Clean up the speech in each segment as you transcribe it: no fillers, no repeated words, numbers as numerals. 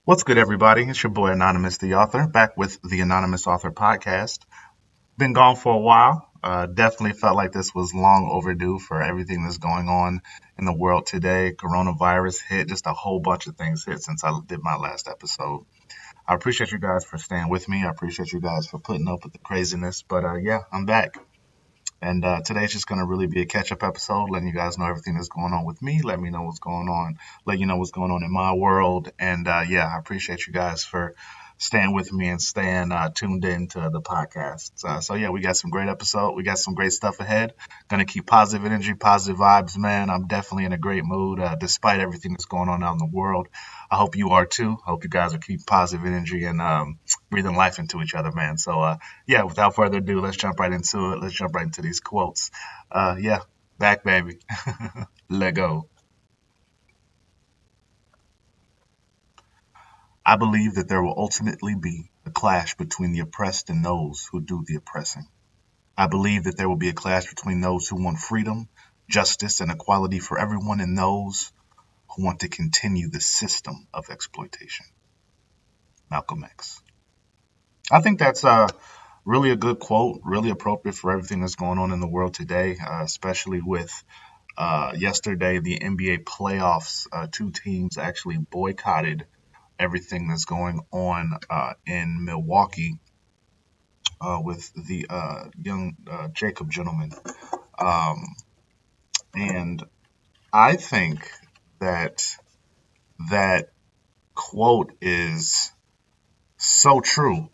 What's good, everybody? It's your boy Anonymous the Author, back with the Anonymous Author podcast. Been gone for a while. Definitely felt like this was long overdue for everything that's going on in the world today. Coronavirus hit, just a whole bunch of things hit since I did my last episode. I appreciate you guys for staying with me. I appreciate you guys for putting up with the craziness. But yeah, I'm back. And today's just going to really be a catch up episode, letting you guys know everything that's going on with me. Let me know what's going on, let you know what's going on in my world. And yeah, I appreciate you guys for staying with me and staying tuned into the podcast. So yeah, we got some great episode. We got some great stuff ahead. Going to keep positive energy, positive vibes, man. I'm definitely in a great mood despite everything that's going on out in the world. I hope you are too. I hope you guys are keeping positive energy and breathing life into each other, man. So yeah, without further ado, let's jump right into it. Let's jump right into these quotes. Yeah, back, baby. Let go. I believe that there will ultimately be a clash between the oppressed and those who do the oppressing. I believe that there will be a clash between those who want freedom, justice, and equality for everyone and those who want to continue the system of exploitation. Malcolm X. I think that's really a good quote, really appropriate for everything that's going on in the world today, especially with yesterday, the NBA playoffs. Two teams actually boycotted everything that's going on in Milwaukee with the young Jacob gentleman. Um, and I think that that quote is so true.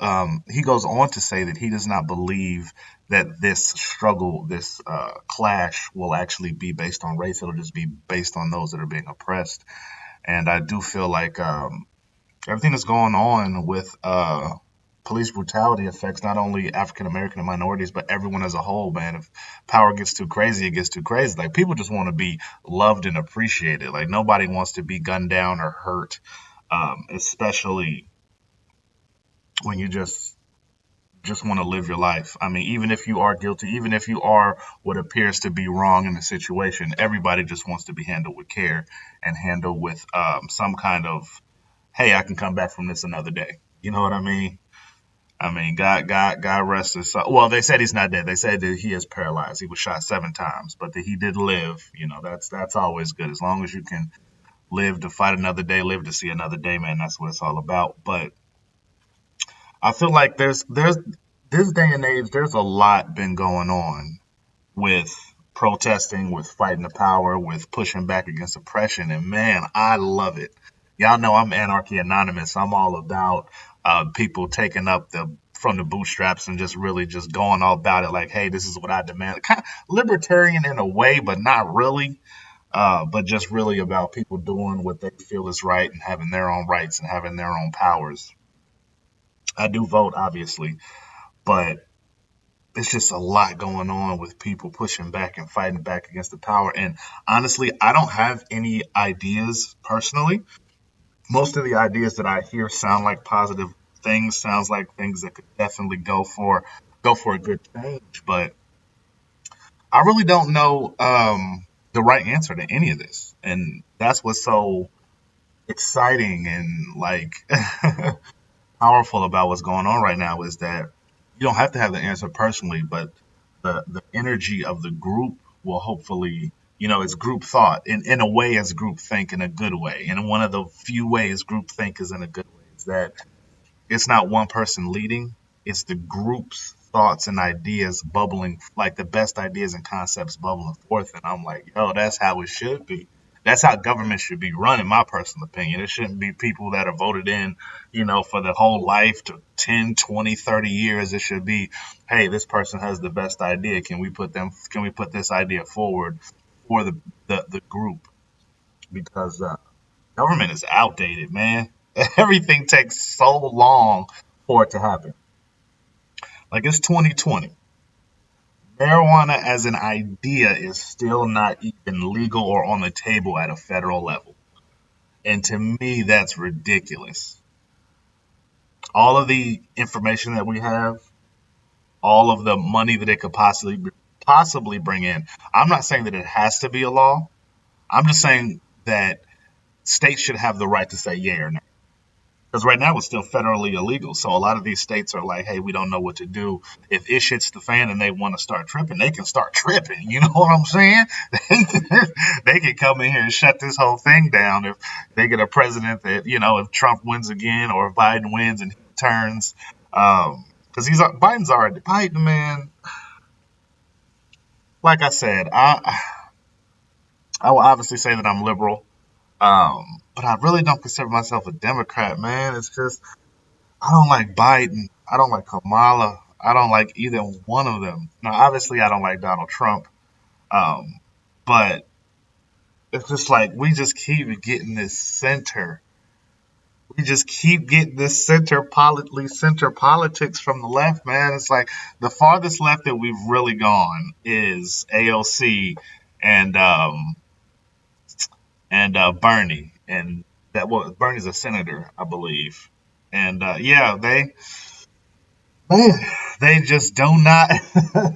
He goes on to say that he does not believe that this struggle, this clash, will actually be based on race. It'll just be based on those that are being oppressed. And I do feel like everything that's going on with police brutality affects not only African American and minorities, but everyone as a whole, man. If power gets too crazy, it gets too crazy. Like, people just want to be loved and appreciated. Like, nobody wants to be gunned down or hurt, especially when you just want to live your life. I mean, even if you are guilty, even if you are what appears to be wrong in the situation, everybody just wants to be handled with care and handled with some kind of, hey, I can come back from this another day. You know what I mean? I mean, God rest his soul. Well, they said he's not dead. They said that he is paralyzed. He was shot 7 times, but that he did live. You know, that's always good. As long as you can live to fight another day, live to see another day, man. That's what it's all about. But I feel like there's this day and age, there's a lot been going on with protesting, with fighting the power, with pushing back against oppression, and man, I love it. Y'all know I'm Anarchy Anonymous. I'm all about people taking up the from the bootstraps and just really just going all about it. Like, hey, this is what I demand. Kind of libertarian in a way, but not really. But just really about people doing what they feel is right and having their own rights and having their own powers. I do vote, obviously, but it's just a lot going on with people pushing back and fighting back against the power. And honestly, I don't have any ideas personally. Most of the ideas that I hear sound like positive things, sounds like things that could definitely go for a good change. But I really don't know the right answer to any of this, and that's what's so exciting and like powerful about what's going on right now is that you don't have to have the answer personally, but the energy of the group will hopefully, it's group thought. In a way, it's group think in a good way. And one of the few ways group think is in a good way is that it's not one person leading, it's the group's thoughts and ideas bubbling, like the best ideas and concepts bubbling forth. And I'm like, yo, that's how it should be. That's how government should be run, in my personal opinion. It shouldn't be people that are voted in, for the whole life to 10, 20, 30 years. It should be, hey, this person has the best idea. Can we put this idea forward for the group? Because government is outdated, man. Everything takes so long for it to happen. Like, it's 2020. Marijuana as an idea is still not even legal or on the table at a federal level. And to me, that's ridiculous. All of the information that we have, all of the money that it could possibly bring in. I'm not saying that it has to be a law. I'm just saying that states should have the right to say yay or no. Because right now it's still federally illegal. So a lot of these states are like, hey, we don't know what to do. If ish hits the fan and they want to start tripping, they can start tripping. You know what I'm saying? They can come in here and shut this whole thing down if they get a president that, if Trump wins again or if Biden wins and he turns. Because Biden's already, Biden, man, like I said, I will obviously say that I'm liberal. But I really don't consider myself a Democrat, man. It's just I don't like Biden. I don't like Kamala. I don't like either one of them. Now, obviously, I don't like Donald Trump. Um, but it's just like we just keep getting this center. We just keep getting this center politics from the left, man. It's like the farthest left that we've really gone is AOC and Bernie, and Bernie's a senator, I believe, and yeah, man, they just do not,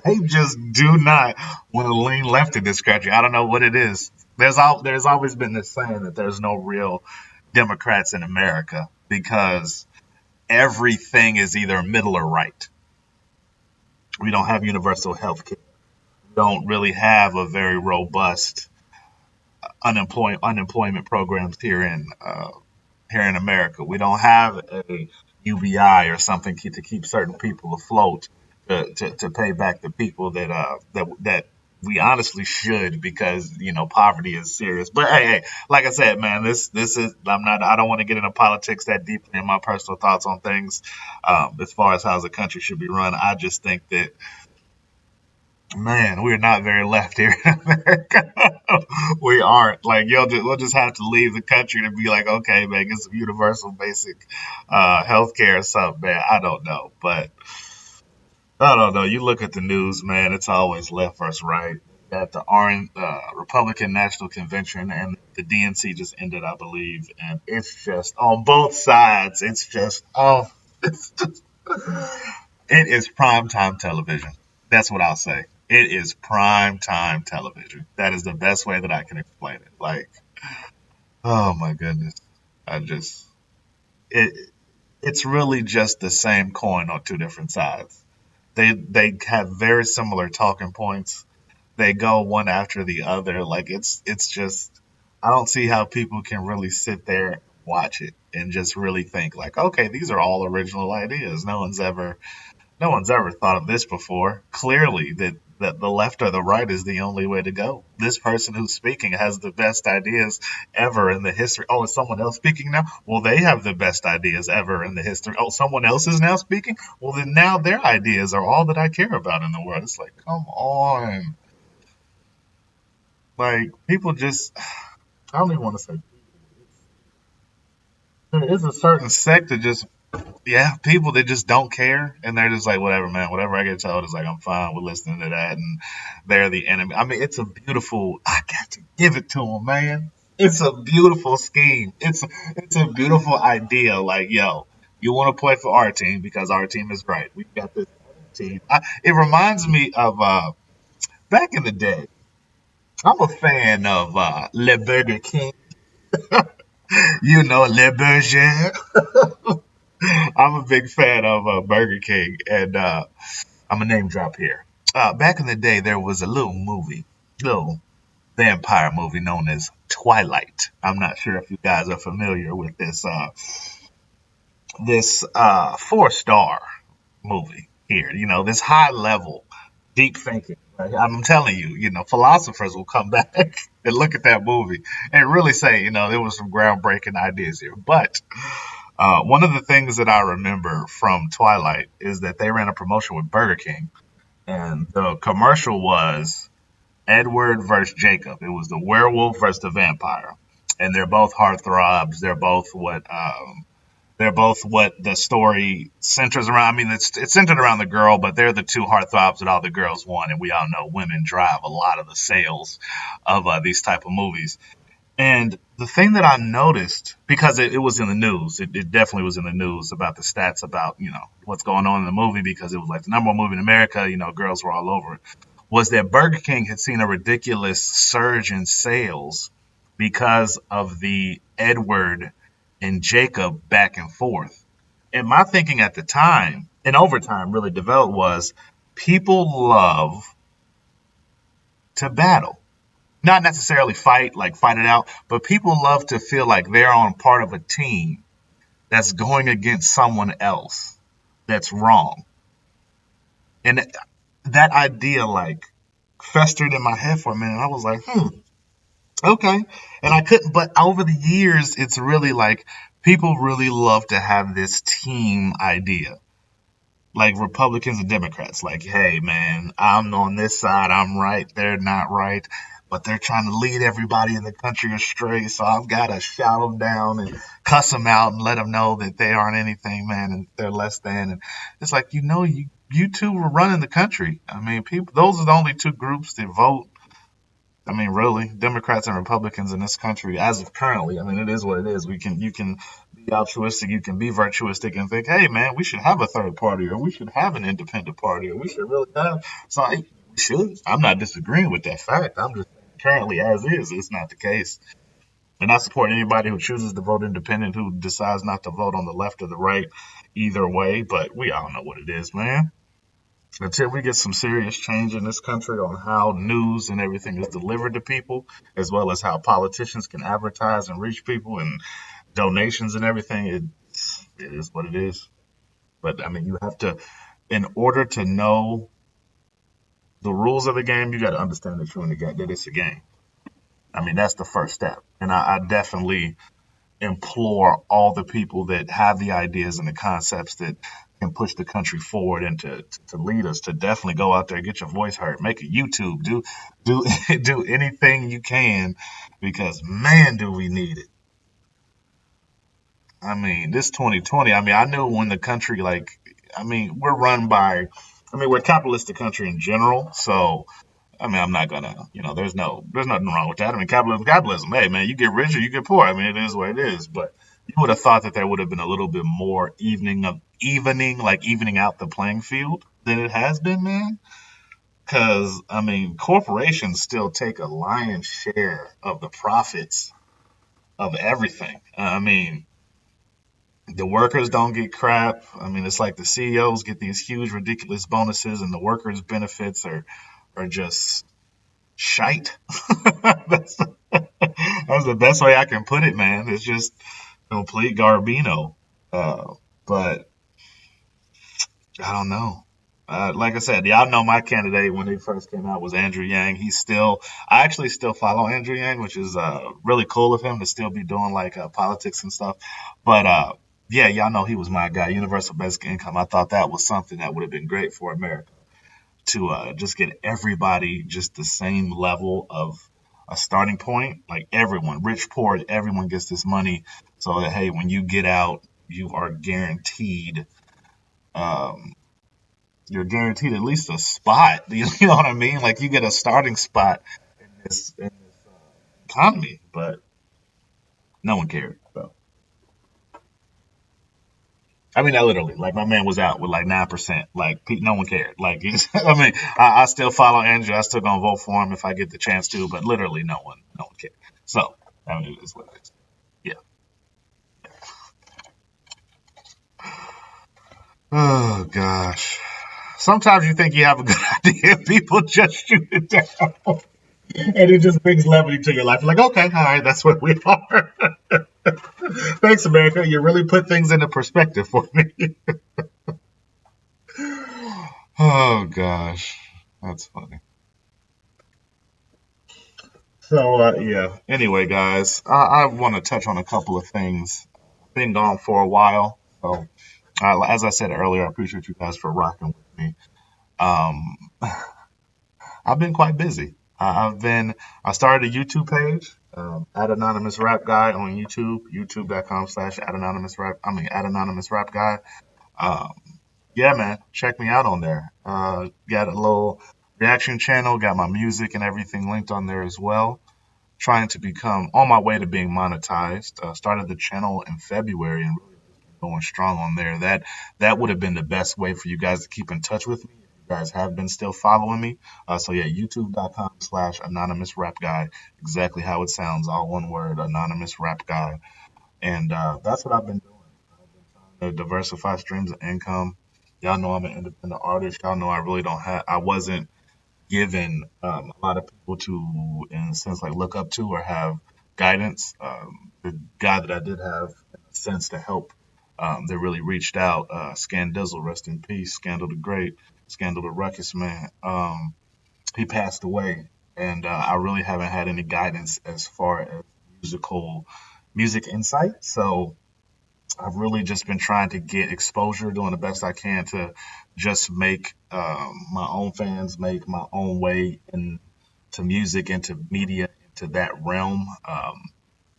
they just do not want to lean left in this country. I don't know what it is. There's always been this saying that there's no real Democrats in America because everything is either middle or right. We don't have universal health care. We don't really have a very robust unemployment programs here in America. We don't have a UBI or something to keep certain people afloat to pay back the people that we honestly should because poverty is serious. But hey, like I said, man, this is I don't want to get into politics that deeply in my personal thoughts on things as far as how the country should be run. I just think that man, we're not very left here in America. We aren't. Like, we'll just have to leave the country to be like, okay, man, get some universal basic health care or something, man. I don't know. But I don't know. You look at the news, man, it's always left versus right. At the Republican National Convention and the DNC just ended, I believe. And it's just on both sides. It's just, oh, it's just, it is primetime television. That's what I'll say. It is prime time television. That is the best way that I can explain it. Like, oh my goodness. I just it it's really just the same coin on two different sides. They have very similar talking points. They go one after the other. Like it's just I don't see how people can really sit there and watch it and just really think like, okay, these are all original ideas. No one's ever thought of this before. Clearly, that the left or the right is the only way to go. This person who's speaking has the best ideas ever in the history. Oh, is someone else speaking now? Well, they have the best ideas ever in the history. Oh, someone else is now speaking? Well, then now their ideas are all that I care about in the world. It's like, come on. Like, people just, I don't even want to say, there is a certain sect that just yeah, people that just don't care and they're just like, whatever, man, whatever I get told is like, I'm fine with listening to that. And they're the enemy. I mean, I got to give it to them, man. It's a beautiful scheme. It's a beautiful idea. Like, yo, you want to play for our team because our team is right. We've got this team. It reminds me of back in the day. I'm a fan of Le Burger King. Le Burger. I'm a big fan of Burger King, and I'm a name drop here. Back in the day, there was a little vampire movie known as Twilight. I'm not sure if you guys are familiar with this 4-star movie here. This high level, deep thinking. Like, I'm telling you, philosophers will come back and look at that movie and really say, there was some groundbreaking ideas here. But one of the things that I remember from Twilight is that they ran a promotion with Burger King, and the commercial was Edward versus Jacob. It was the werewolf versus the vampire, and they're both heartthrobs. They're both what the story centers around. I mean, it's centered around the girl, but they're the two heartthrobs that all the girls want, and we all know women drive a lot of the sales of these type of movies. And the thing that I noticed, because it was in the news, it definitely was in the news about the stats about, what's going on in the movie because it was like the number one movie in America, girls were all over it, was that Burger King had seen a ridiculous surge in sales because of the Edward and Jacob back and forth. And my thinking at the time, and over time really developed, was people love to battle. Not necessarily fight, like fight it out, but people love to feel like they're on part of a team that's going against someone else that's wrong. And that idea like festered in my head for a minute. I was like, okay. And I couldn't, but over the years, it's really like people really love to have this team idea. Like Republicans and Democrats, like, hey, man, I'm on this side, I'm right, they're not right, but they're trying to lead everybody in the country astray, so I've got to shout them down and cuss them out and let them know that they aren't anything, man, and they're less than. And it's like, you two were running the country. I mean, people, those are the only two groups that vote. I mean, really, Democrats and Republicans in this country, as of currently, I mean, it is what it is. You can be altruistic, you can be virtuistic, and think, hey, man, we should have a third party, or we should have an independent party, or we should really have. So we should. I'm not disagreeing with that fact. I'm just currently as is. It's not the case, and I support anybody who chooses to vote independent, who decides not to vote on the left or the right, either way. But we all know what it is, man. Until we get some serious change in this country on how news and everything is delivered to people, as well as how politicians can advertise and reach people and donations and everything, it is what it is. But I mean, you have to, in order to know the rules of the game, you got to understand that you're in the game, that it's a game. I mean, that's the first step. And I definitely implore all the people that have the ideas and the concepts that can push the country forward and to lead us to definitely go out there, get your voice heard, make a YouTube, do do anything you can, because man, do we need it. I mean, this 2020. I mean, I knew when the country like, I mean, we're run by, I mean, we're a capitalistic country in general, so I mean, I'm not gonna, there's nothing wrong with that. I mean, capitalism. Hey, man, you get rich or you get poor. I mean, it is what it is. But you would have thought that there would have been a little bit more evening out the playing field than it has been, man. Because I mean, corporations still take a lion's share of the profits of everything. I mean, the workers don't get crap. I mean, it's like the CEOs get these huge, ridiculous bonuses, and the workers' benefits are just shite. that's, that's the best way I can put it, man. It's just complete garbino. But I don't know. Like I said, y'all know my candidate when he first came out was Andrew Yang. I actually still follow Andrew Yang, which is really cool of him to still be doing like politics and stuff. But yeah, y'all know he was my guy. Universal basic income. I thought that was something that would have been great for America to just get everybody just the same level of a starting point. Like everyone, rich, poor, everyone gets this money. So that, hey, when you get out, you are guaranteed, um, you're guaranteed at least a spot. You know what I mean? Like you get a starting spot in this economy, but no one cared. So I mean, I literally, like, my man was out with like 9%. Like, no one cared. Like, I mean, I still follow Andrew. I still gonna vote for him if I get the chance to, but literally, no one cared. So, I mean, it's what it is. Yeah. Oh gosh. Sometimes you think you have a good idea, people just shoot it down, and it just brings levity to your life. Like, okay, all right, that's what we are. Thanks, America. You really put things into perspective for me. Oh gosh, that's funny. So yeah. Anyway, guys, I want to touch on a couple of things. Been gone for a while, so as I said earlier, I appreciate you guys for rocking with me. Um, I've been quite busy. I started a YouTube page, at Anonymous Rap Guy on YouTube, youtube.com/at Anonymous Rap. I mean, at Anonymous Rap Guy. Um, yeah, man, check me out on there. Got a little reaction channel, got my music and everything linked on there as well. Trying to become on my way to being monetized. Started the channel in February and really going strong on there. That would have been the best way for you guys to keep in touch with me. If you guys have been still following me. So yeah, youtube.com/anonymous rap guy. Exactly how it sounds, all one word, anonymous rap guy. And that's what I've been doing. I've been trying to diversify streams of income. Y'all know I'm an independent artist. Y'all know I really don't have. I wasn't given a lot of people to, in a sense, like look up to or have guidance. The guy that I did have, in a sense, to help, that really reached out, Scandizzle, rest in peace, Scandal the Great, Scandal the Ruckus Man. He passed away, and I really haven't had any guidance as far as musical music insight. So I've really just been trying to get exposure, doing the best I can to just make my own fans, make my own way into music, into media, into that realm.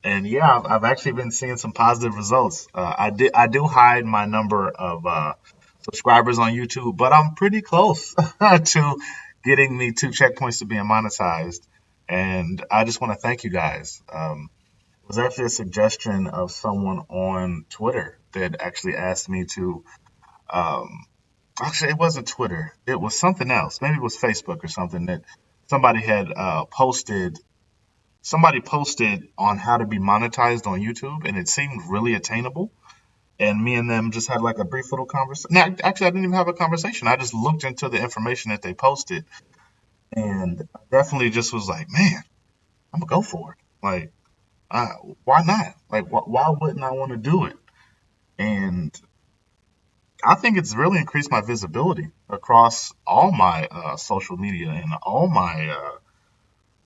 And yeah, I've actually been seeing some positive results. I do hide my number of subscribers on YouTube, but I'm pretty close to getting the 2 checkpoints to being monetized. And I just want to thank you guys. It was actually a suggestion of someone on Twitter that actually asked me to. Um, Actually, it wasn't Twitter. It was something else. Maybe it was Facebook or something that somebody had posted. Somebody posted on how to be monetized on YouTube, and it seemed really attainable. And me and them just had like a brief little conversation. No, actually, I didn't even have a conversation. I just looked into the information that they posted, and I definitely just was like, man, I'm gonna go for it. Like, uh, why not? Like, why wouldn't I want to do it? And I think it's really increased my visibility across all my social media and all my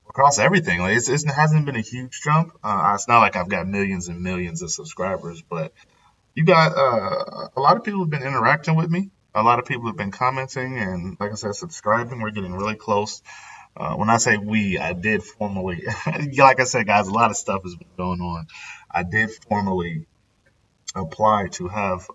across everything. Like, it hasn't been a huge jump. It's not like I've got millions and millions of subscribers, but you got a lot of people have been interacting with me. A lot of people have been commenting and, like I said, subscribing. We're getting really close. When I say we, I did formally, like I said, guys, a lot of stuff has been going on. I did formally apply to have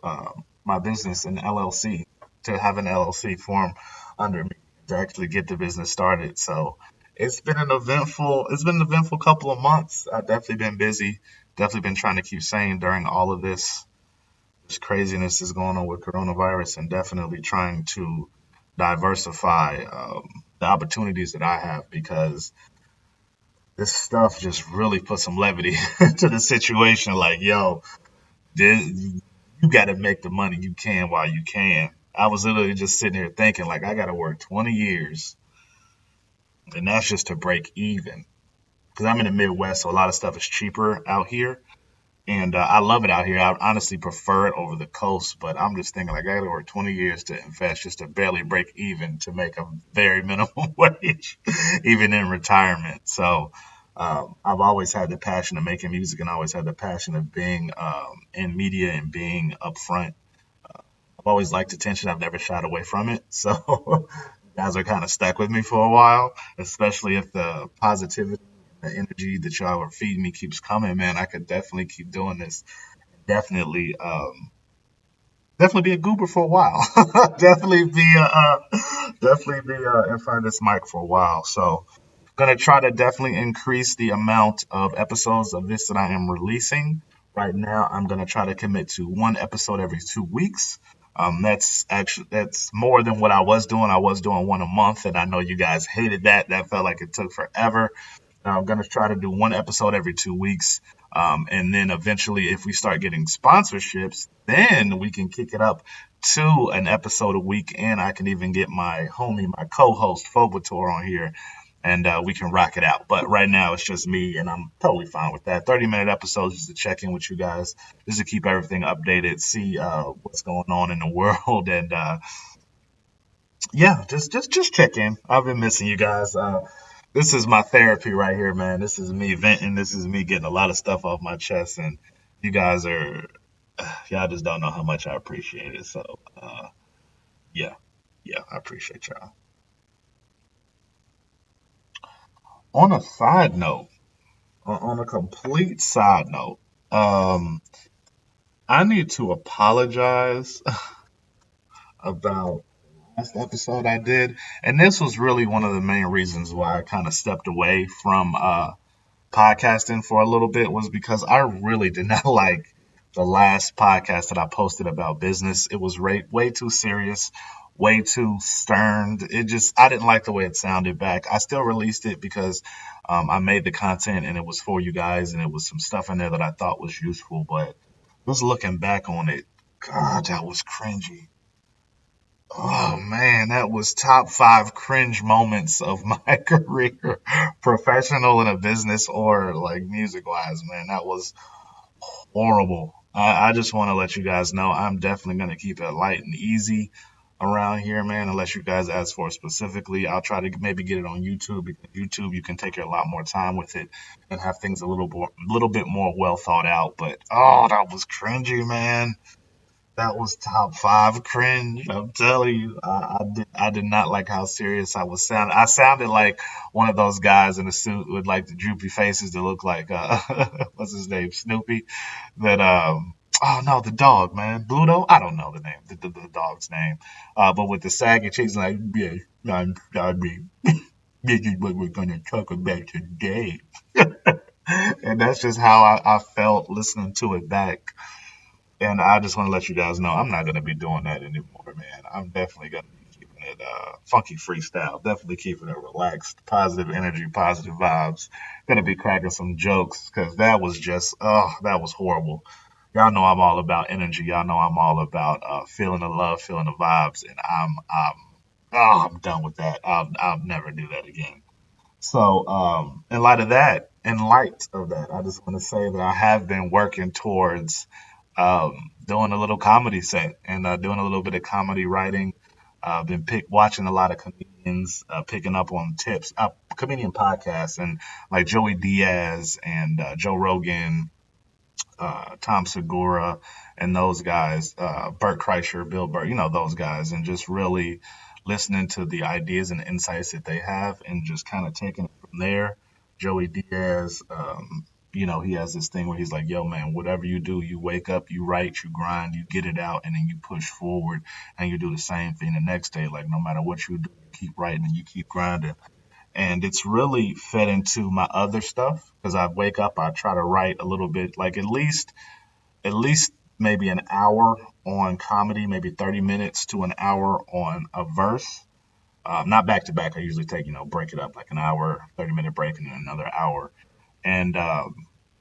my business an LLC, to have an LLC form under me to actually get the business started. So it's been an eventful couple of months. I've definitely been busy, definitely been trying to keep sane during all of this craziness is going on with coronavirus, and definitely trying to diversify the opportunities that I have, because this stuff just really put some levity to the situation. Like, yo, you got to make the money you can while you can. I was literally just sitting here thinking, like, I got to work 20 years, and that's just to break even. Because I'm in the Midwest, so a lot of stuff is cheaper out here. And I love it out here. I honestly prefer it over the coast, but I'm just thinking, like, I got to work 20 years to invest just to barely break even to make a very minimum wage, even in retirement. So I've always had the passion of making music, and I always had the passion of being in media and being upfront. I've always liked attention. I've never shied away from it. So you guys are kind of stuck with me for a while, especially if the positivity, the energy that y'all are feeding me keeps coming, man. I could definitely keep doing this. Definitely, definitely be a goober for a while. Definitely be in front of this mic for a while. So, gonna try to definitely increase the amount of episodes of this that I am releasing. Right now, I'm gonna try to commit to one episode every 2 weeks. That's more than what I was doing. I was doing one a month, and I know you guys hated that. That felt like it took forever. I'm going to try to do one episode every 2 weeks. And then eventually, if we start getting sponsorships, then we can kick it up to an episode a week. And I can even get my homie, my co host, Fobator, on here, and we can rock it out. But right now, it's just me, and I'm totally fine with that. 30-minute episodes just to check in with you guys, just to keep everything updated, see what's going on in the world. And yeah, just check in. I've been missing you guys. This is my therapy right here, man. This is me venting. This is me getting a lot of stuff off my chest, and you guys are, y'all just don't know how much I appreciate it. So, yeah, yeah, I appreciate y'all. On a side note, on a complete side note, um, I need to apologize about last episode I did, and this was really one of the main reasons why I kind of stepped away from podcasting for a little bit, was because I really did not like the last podcast that I posted about business. It was way too serious, way too stern. I didn't like the way it sounded back. I still released it because I made the content and it was for you guys, and it was some stuff in there that I thought was useful. But just looking back on it, God, that was cringy. Oh man, that was top five cringe moments of my career, professional in a business or like music wise, man. That was horrible. I just want to let you guys know I'm definitely going to keep it light and easy around here, man, unless you guys ask for it specifically. I'll try to maybe get it on YouTube because YouTube, you can take a lot more time with it and have things little bit more well thought out. But oh, that was cringy, man. That was top five cringe. I'm telling you, I did not like how serious I was sounding. I sounded like one of those guys in a suit with like the droopy faces that look like what's his name, Snoopy. That oh no, the dog, man, Bluto. I don't know the name, the dog's name. But with the saggy cheeks, like yeah, I'm sorry. This is what we're gonna talk about today. And that's just how I felt listening to it back. And I just want to let you guys know I'm not going to be doing that anymore, man. I'm definitely going to be keeping it funky freestyle, definitely keeping it relaxed, positive energy, positive vibes. Going to be cracking some jokes because that was just, oh, that was horrible. Y'all know I'm all about energy. Y'all know I'm all about feeling the love, feeling the vibes, and I'm done with that. I'll never do that again. So, in light of that, I just want to say that I have been working towards doing a little comedy set and doing a little bit of comedy writing. Been watching a lot of comedians, picking up on tips, comedian podcasts, and like Joey Diaz and Joe Rogan, Tom Segura, and those guys, Bert Kreischer, Bill Burr, those guys, and just really listening to the ideas and insights that they have, and just kind of taking it from there. Joey Diaz, he has this thing where he's like, yo, man, whatever you do, you wake up, you write, you grind, you get it out, and then you push forward, and you do the same thing the next day. Like, no matter what you do, you keep writing and you keep grinding. And it's really fed into my other stuff because I wake up, I try to write a little bit, like at least maybe an hour on comedy, maybe 30 minutes to an hour on a verse. Not back to back. I usually take, break it up like an hour, 30-minute break, and then another hour. And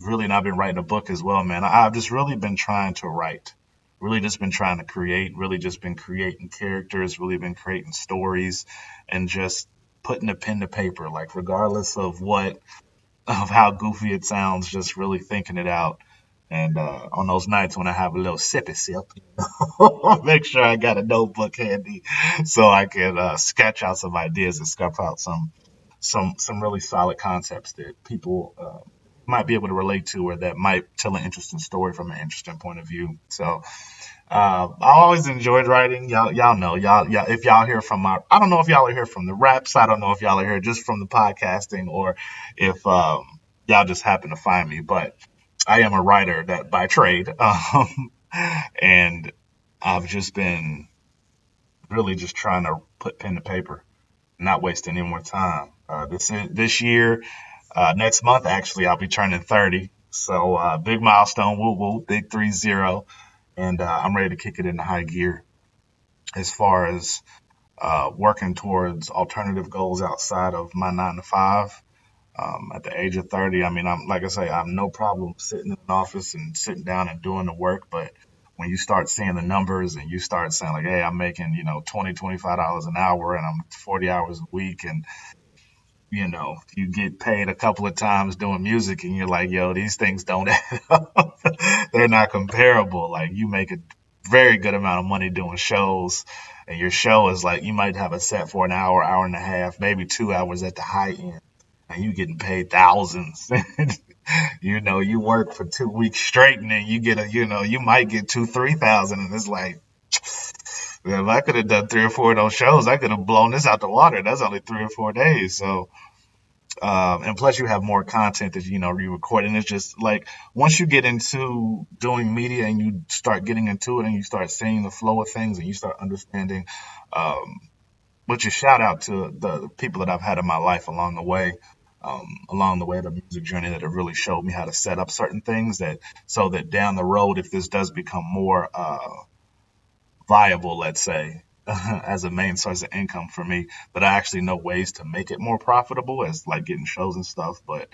really, and I've been writing a book as well, man. I've just really been trying to write, really just been trying to create, really just been creating characters, really been creating stories, and just putting a pen to paper, like regardless of how goofy it sounds, just really thinking it out. And on those nights when I have a little sippy sip, make sure I got a notebook handy so I can sketch out some ideas and scuff out some really solid concepts that people might be able to relate to, or that might tell an interesting story from an interesting point of view. So I always enjoyed writing. Y'all know, y'all if y'all hear from I don't know if y'all are here from the raps. I don't know if y'all are here just from the podcasting, or if y'all just happen to find me. But I am a writer that by trade, and I've just been really just trying to put pen to paper, not waste any more time. This year, next month actually, I'll be turning 30. So big milestone, woo woo, big 30, and I'm ready to kick it into high gear as far as working towards alternative goals outside of my 9 to 5. At the age of 30, I mean, I'm like I say, I have no problem sitting in an office and sitting down and doing the work, but when you start seeing the numbers and you start saying like, hey, I'm making, $20, $25 an hour and I'm 40 hours a week, and you get paid a couple of times doing music and you're like, yo, these things don't add up. They're not comparable. Like, you make a very good amount of money doing shows, and your show is like, you might have a set for an hour, hour and a half, maybe 2 hours at the high end, and you getting paid thousands. You work for 2 weeks straight and then you get you might get 2, 3 thousand, and it's like, if I could have done 3 or 4 of those shows, I could have blown this out the water. That's only 3 or 4 days. So, and plus you have more content that, you record. And it's just like, once you get into doing media and you start getting into it and you start seeing the flow of things and you start understanding, which is shout out to the people that I've had in my life along the way, the music journey, that have really showed me how to set up certain things so that down the road, if this does become more, viable, let's say, as a main source of income for me, but I actually know ways to make it more profitable as like getting shows and stuff. But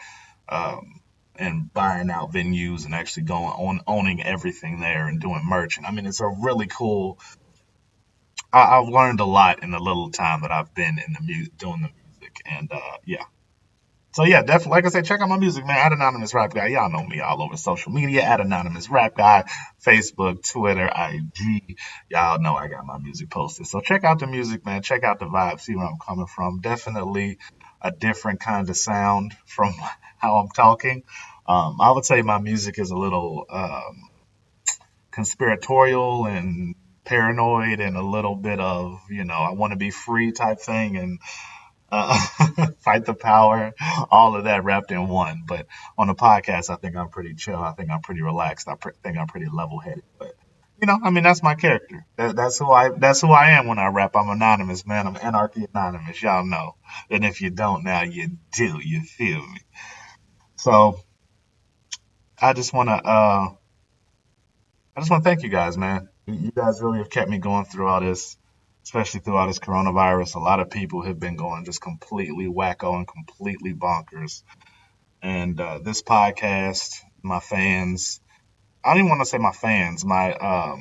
um, and buying out venues and actually going on owning everything there and doing merch. And I mean, it's a really cool. I've learned a lot in the little time that I've been in the music, doing the music, and yeah. So yeah, definitely. Like I said, check out my music, man. At Anonymous Rap Guy. Y'all know me all over social media. At Anonymous Rap Guy, Facebook, Twitter, IG. Y'all know I got my music posted. So check out the music, man. Check out the vibe. See where I'm coming from. Definitely a different kind of sound from how I'm talking. I would say my music is a little conspiratorial and paranoid and a little bit of, I want to be free type thing. And uh, fight the power, all of that wrapped in one. But on the podcast, I think I'm pretty chill. I think I'm pretty relaxed. Think I'm pretty level headed. But I mean, that's my character. That's who I am when I rap. I'm anonymous, man. I'm anarchy anonymous. Y'all know. And if you don't now, you do. You feel me? So I just wanna thank you guys, man. You guys really have kept me going through all this, especially through all this coronavirus. A lot of people have been going just completely wacko and completely bonkers. And this podcast, my fans, I don't even want to say my fans, my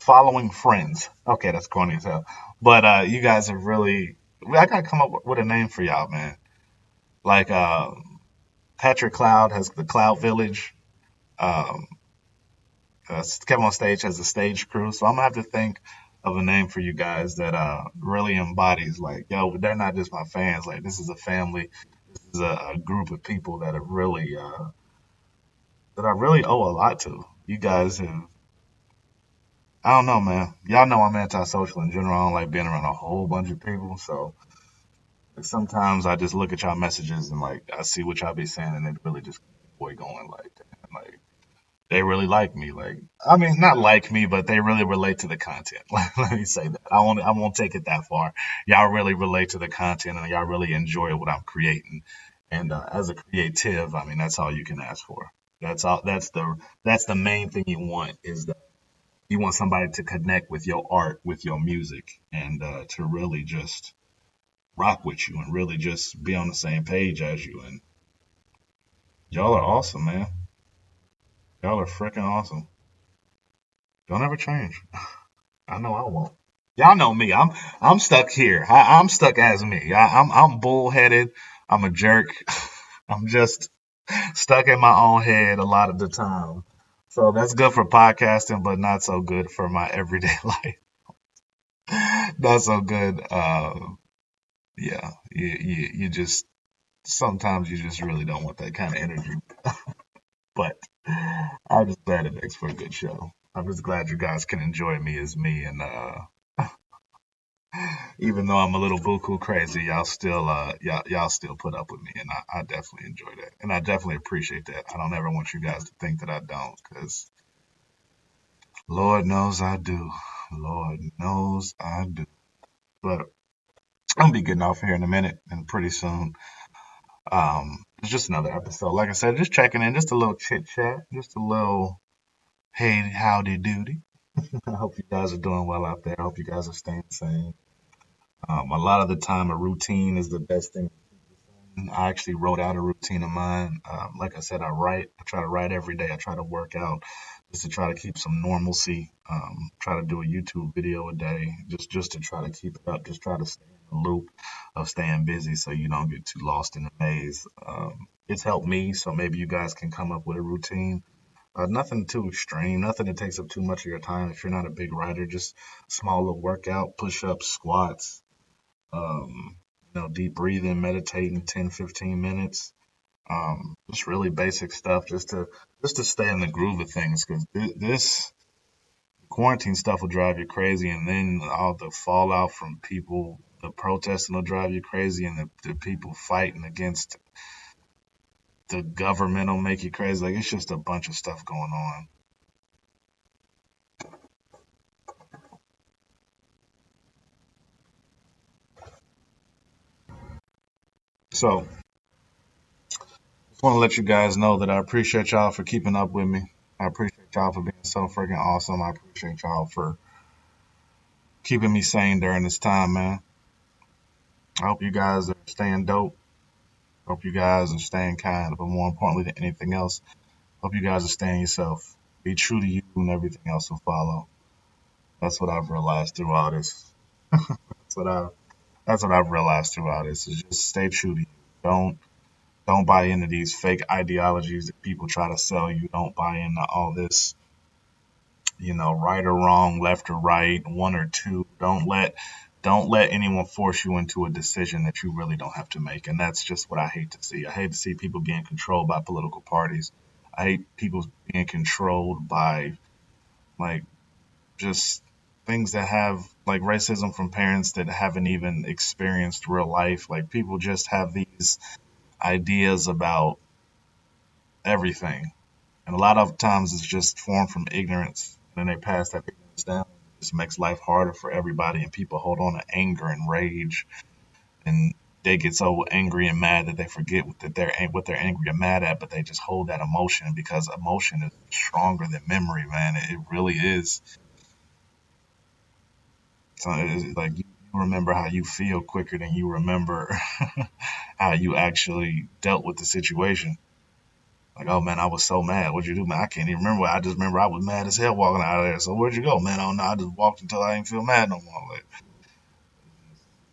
following friends. Okay, that's corny as hell. But you guys have really, I got to come up with a name for y'all, man. Like Patrick Cloud has the Cloud Village. Um, Kevin on Stage has the Stage Crew. So I'm gonna have to think of a name for you guys that really embodies like, yo, they're not just my fans. Like this is a family. This is a group of people that are really that I really owe a lot to. You guys have. I don't know, man. Y'all know I'm antisocial in general. I don't like being around a whole bunch of people. So like, sometimes I just look at y'all messages and like I see what y'all be saying and it really just boy going like, damn, like they really like me. Like, I mean, not like me, but they really relate to the content. Let me say that. I won't take it that far. Y'all really relate to the content, and y'all really enjoy what I'm creating. And as a creative, I mean, that's all you can ask for. That's all. That's the main thing you want is that you want somebody to connect with your art, with your music, and to really just rock with you and really just be on the same page as you. And y'all are awesome, man. Y'all are freaking awesome. Don't ever change. I know I won't. Y'all know me. I'm stuck here. I'm stuck as me. I'm bullheaded. I'm a jerk. I'm just stuck in my own head a lot of the time. So that's good for podcasting, but not so good for my everyday life. Not so good. Yeah, you just sometimes you just really don't want that kind of energy. But I'm just glad it makes for a good show. I'm just glad you guys can enjoy me as me, and even though I'm a little buku crazy, y'all still put up with me, and I definitely enjoy that, and I definitely appreciate that. I don't ever want you guys to think that I don't, because Lord knows I do. Lord knows I do. But I'm gonna be getting off here in a minute, and pretty soon, it's just another episode. Like I said, just checking in, just a little chit chat, just a little hey, howdy doody. I hope you guys are doing well out there. I hope you guys are staying sane. A lot of the time, a routine is the best thing. I actually wrote out a routine of mine. Like I said, I write. I try to write every day. I try to work out just to try to keep some normalcy. Try to do a YouTube video a day, just to try to keep it up. Just try to stay in the loop of staying busy, so you don't get too lost in the maze. It's helped me, so maybe you guys can come up with a routine. Nothing too extreme, nothing that takes up too much of your time. If you're not a big writer, just small little workout, push-ups, squats, deep breathing, meditating 10, 15 minutes. Just really basic stuff just to stay in the groove of things because this quarantine stuff will drive you crazy, and then all the fallout from people, the protesting will drive you crazy, and the people fighting against the government will make you crazy. Like it's just a bunch of stuff going on. So just want to let you guys know that I appreciate y'all for keeping up with me. I appreciate y'all for being so freaking awesome. I appreciate y'all for keeping me sane during this time, man. I hope you guys are staying dope. Hope you guys are staying kind, but more importantly than anything else, hope you guys are staying yourself. Be true to you, and everything else will follow. That's what I've realized through all this. That's what I. That's what I've realized through all this. Is just stay true to you. Don't buy into these fake ideologies that people try to sell you. Don't buy into all this, right or wrong, left or right, one or two. Don't let anyone force you into a decision that you really don't have to make. And that's just what I hate to see. I hate to see people getting controlled by political parties. I hate people being controlled by like just things that have like racism from parents that haven't even experienced real life. Like people just have these ideas about everything. And a lot of times it's just formed from ignorance. And then they pass that ignorance down. It just makes life harder for everybody. And people hold on to anger and rage. And they get so angry and mad that they forget what they're angry and mad at, but they just hold that emotion because emotion is stronger than memory, man. It really is. So it's like you remember how you feel quicker than you remember how you actually dealt with the situation. Like, oh man, I was so mad. What'd you do, man? I can't even remember. I just remember I was mad as hell walking out of there. So where'd you go, man? I don't know. I just walked until I didn't feel mad no more.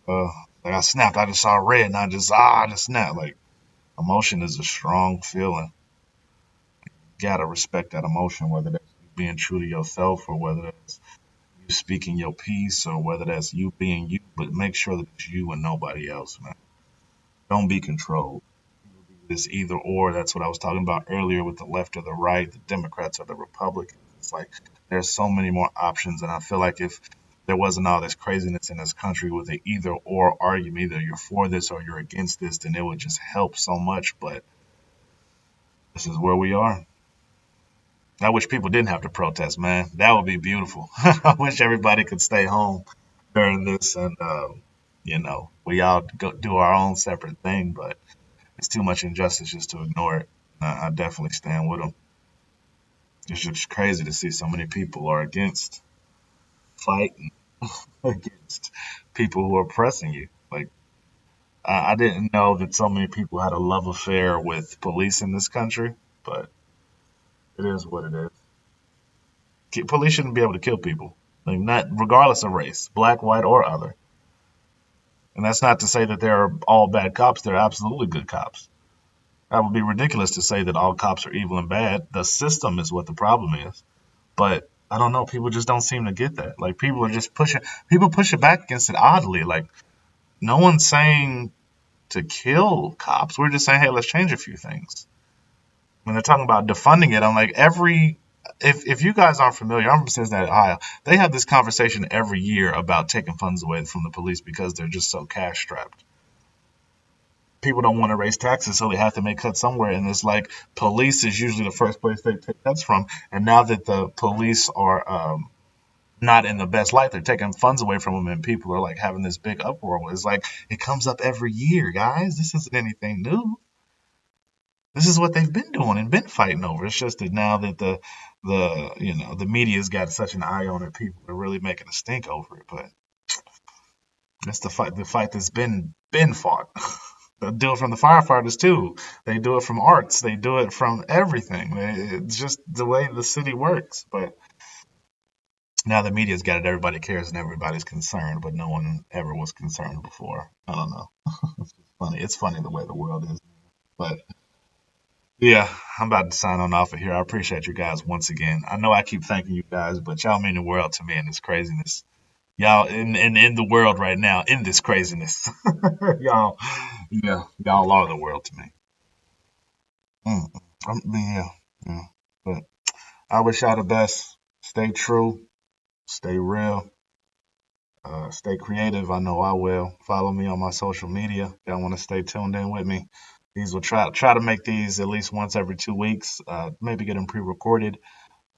Uh, like I snapped. I just saw red and I just snapped. Like emotion is a strong feeling. You gotta respect that emotion, whether that's you being true to yourself or whether that's you speaking your piece or whether that's you being you. But make sure that it's you and nobody else, man. Don't be controlled. This either or. That's what I was talking about earlier with the left or the right, the Democrats or the Republicans. It's like there's so many more options, and I feel like if there wasn't all this craziness in this country with the either or argument, either you're for this or you're against this, then it would just help so much. But this is where we are. I wish people didn't have to protest, man. That would be beautiful. I wish everybody could stay home during this and, we all go do our own separate thing, but it's too much injustice just to ignore it. I definitely stand with them. It's just crazy to see so many people are against fighting against people who are oppressing you. Like I didn't know that so many people had a love affair with police in this country, but it is what it is. Police shouldn't be able to kill people, like not regardless of race, black, white, or other. And that's not to say that they're all bad cops. They're absolutely good cops. That would be ridiculous to say that all cops are evil and bad. The system is what the problem is. But I don't know. People just don't seem to get that. Like people are just pushing. People push it back against it oddly. Like no one's saying to kill cops. We're just saying, hey, let's change a few things. When they're talking about defunding it, I'm like, if you guys aren't familiar, I'm from Cincinnati, Ohio. They have this conversation every year about taking funds away from the police because they're just so cash strapped. People don't want to raise taxes, so they have to make cuts somewhere. And it's like police is usually the first place they take cuts from. And now that the police are not in the best light, they're taking funds away from them, and people are like having this big uproar. It's like it comes up every year, guys. This isn't anything new. This is what they've been doing and been fighting over. It's just that now that the media's got such an eye on it, people are really making a stink over it. But it's the fight that's been fought. They do it from the firefighters too. They do it from arts. They do it from everything. It's just the way the city works. But now the media's got it. Everybody cares and everybody's concerned, but no one ever was concerned before. I don't know. It's just funny. It's funny the way the world is. But yeah, I'm about to sign on off of here. I appreciate you guys once again. I know I keep thanking you guys, but y'all mean the world to me in this craziness. Y'all in the world right now in this craziness. y'all, yeah, y'all are the world to me. Yeah, yeah. But I wish y'all the best. Stay true. Stay real. Stay creative. I know I will. Follow me on my social media. Y'all want to stay tuned in with me. These will try to make these at least once every 2 weeks. Maybe get them pre-recorded.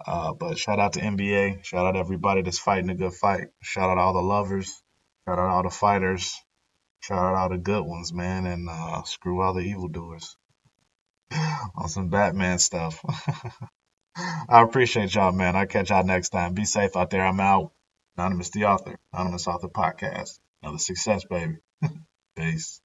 But shout out to NBA. Shout out everybody that's fighting a good fight. Shout out all the lovers. Shout out all the fighters. Shout out all the good ones, man. And screw all the evildoers on some Batman stuff. I appreciate y'all, man. I'll catch y'all next time. Be safe out there. I'm out. Anonymous the author, Anonymous Author Podcast. Another success, baby. Peace.